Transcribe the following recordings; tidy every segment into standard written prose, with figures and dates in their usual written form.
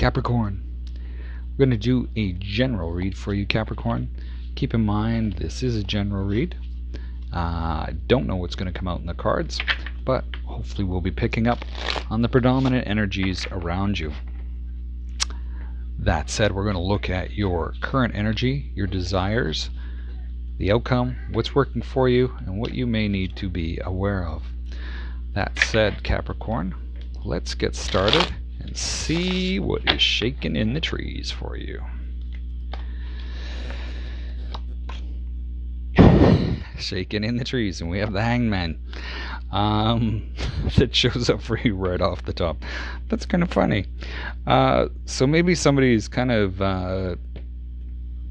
Capricorn, we're going to do a general read for you, Capricorn. Keep in mind this is a general read. I don't know what's going to come out in the cards, but hopefully we'll be picking up on the predominant energies around you. That said, we're going to look at your current energy, your desires, the outcome, what's working for you, and what you may need to be aware of. That said, Capricorn, let's get started and see what is shaking in the trees for you. Shaking in the trees, and we have the Hangman that shows up for you right off the top. That's kind of funny. So maybe somebody's kind of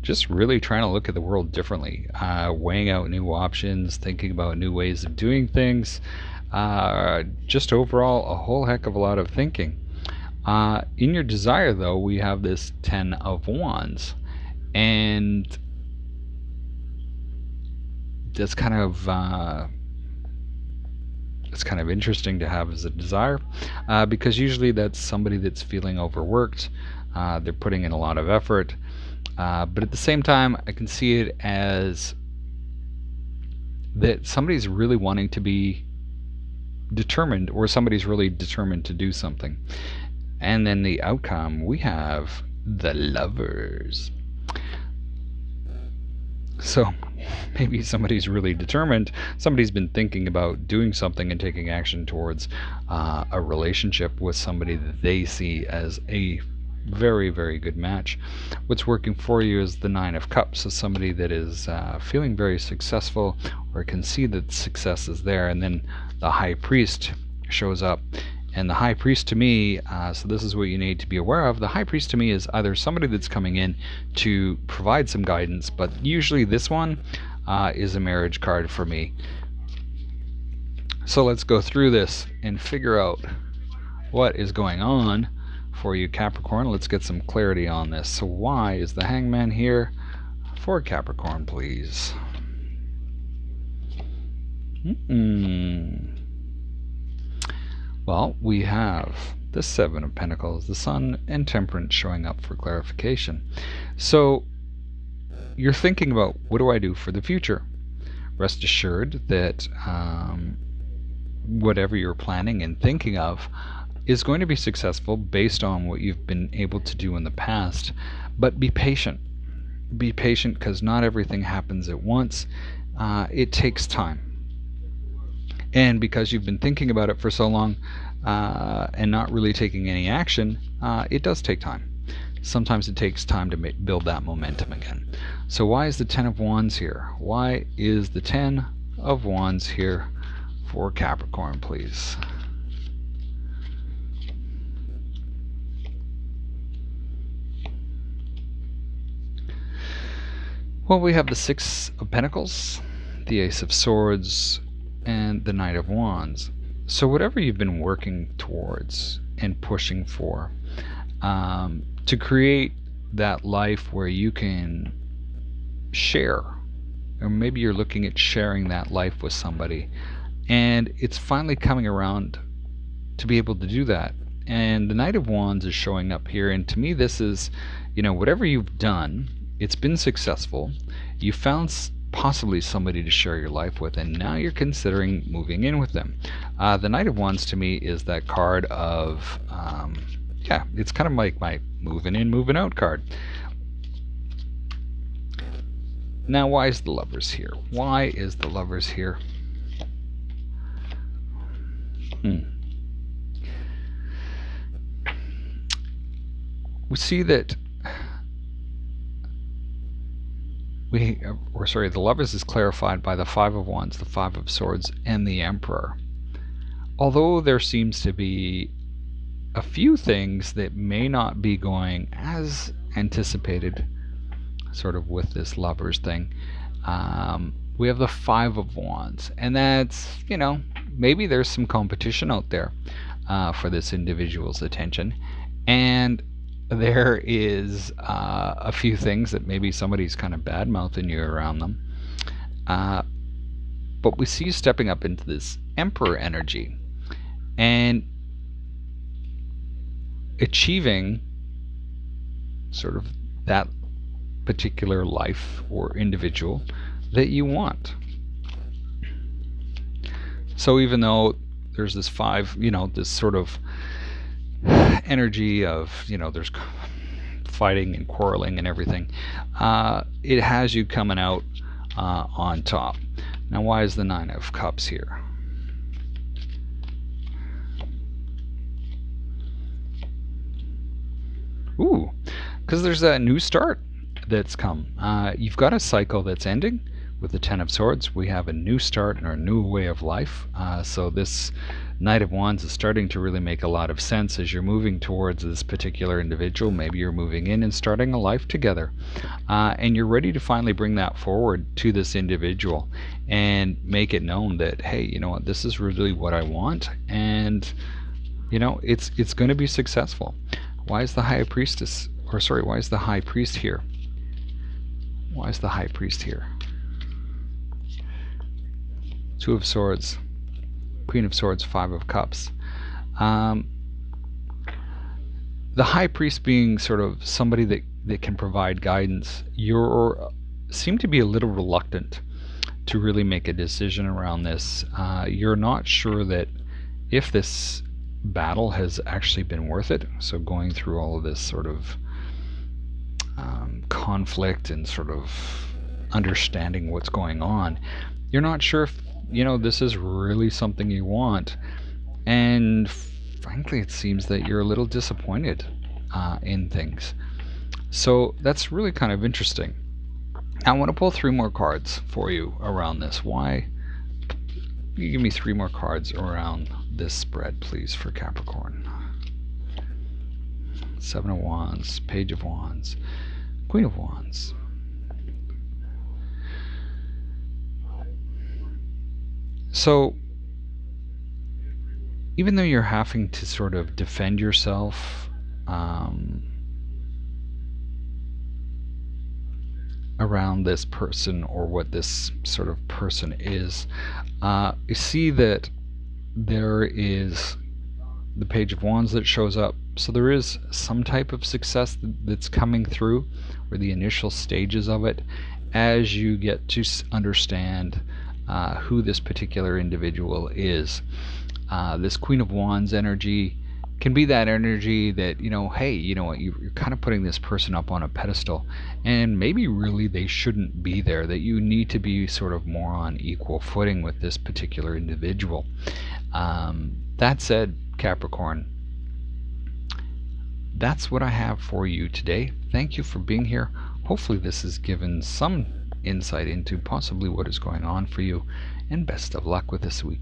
just really trying to look at the world differently, weighing out new options, thinking about new ways of doing things, just overall a whole heck of a lot of thinking. In your desire, though, we have this 10 of Wands, and that's kind of it's kind of interesting to have as a desire, because usually that's somebody that's feeling overworked. They're putting in a lot of effort, but at the same time I can see it as that somebody's really wanting to be determined, or somebody's really determined to do something. And then the outcome, we have the Lovers. So maybe somebody's really determined. Somebody's been thinking about doing something and taking action towards a relationship with somebody that they see as a very, very good match. What's working for you is the 9 of Cups, so somebody that is feeling very successful, or can see that success is there. And then the High Priest shows up. And the High Priest to me, so this is what you need to be aware of. The High Priest to me is either somebody that's coming in to provide some guidance, but usually this one is a marriage card for me. So let's go through this and figure out what is going on for you, Capricorn. Let's get some clarity on this. So why is the Hangman here for Capricorn, please? Well, we have the 7 of Pentacles, the Sun, and Temperance showing up for clarification. So you're thinking about, what do I do for the future? Rest assured that whatever you're planning and thinking of is going to be successful based on what you've been able to do in the past. But be patient. Be patient, because not everything happens at once. It takes time. And because you've been thinking about it for so long and not really taking any action, it does take time. Sometimes it takes time to build that momentum again. So why is the 10 of Wands here? Why is the 10 of Wands here for Capricorn, please? Well, we have the 6 of Pentacles, the Ace of Swords, and the Knight of Wands. So whatever you've been working towards and pushing for, to create that life where you can share, or maybe you're looking at sharing that life with somebody, and it's finally coming around to be able to do that. And the Knight of Wands is showing up here, and to me this is, whatever you've done, it's been successful. You found possibly somebody to share your life with, and now you're considering moving in with them. The Knight of Wands to me is that card of, it's kind of like my moving in, moving out card. Now, why is the Lovers here? Why is the Lovers here? We see that the Lovers is clarified by the 5 of Wands, the 5 of Swords, and the Emperor. Although there seems to be a few things that may not be going as anticipated, sort of with this Lovers thing, we have the 5 of Wands, and that's, maybe there's some competition out there for this individual's attention, and there is a few things that maybe somebody's kind of bad-mouthing you around them. But we see you stepping up into this Emperor energy and achieving sort of that particular life or individual that you want. So even though there's this five, this sort of energy of, there's fighting and quarreling and everything, it has you coming out on top. Now, why is the Nine of Cups here? Ooh, because there's that new start that's come. You've got a cycle that's ending with the Ten of Swords. We have a new start and a new way of life. So this Knight of Wands is starting to really make a lot of sense as you're moving towards this particular individual. Maybe you're moving in and starting a life together. And you're ready to finally bring that forward to this individual and make it known that, hey, you know what, this is really what I want. And, it's going to be successful. Why is the High Priestess, why is the High Priest here? Why is the High Priest here? Two of Swords, Queen of Swords, Five of Cups. The High Priest being sort of somebody that can provide guidance. You seem to be a little reluctant to really make a decision around this. You're not sure that if this battle has actually been worth it. So going through all of this sort of conflict and sort of understanding what's going on, you're not sure if this is really something you want. And frankly, it seems that you're a little disappointed in things. So that's really kind of interesting. I want to pull 3 more cards for you around this. Why? You give me 3 more cards around this spread, please, for Capricorn. Seven of Wands, Page of Wands, Queen of Wands. So even though you're having to sort of defend yourself around this person or what this sort of person is, you see that there is the Page of Wands that shows up. So there is some type of success that's coming through, or the initial stages of it, as you get to understand who this particular individual is. This Queen of Wands energy can be that energy that, hey, you know what, you're kind of putting this person up on a pedestal, and maybe really they shouldn't be there, that you need to be sort of more on equal footing with this particular individual. That said, Capricorn, that's what I have for you today. Thank you for being here. Hopefully this has given some insight into possibly what is going on for you, and best of luck with this week.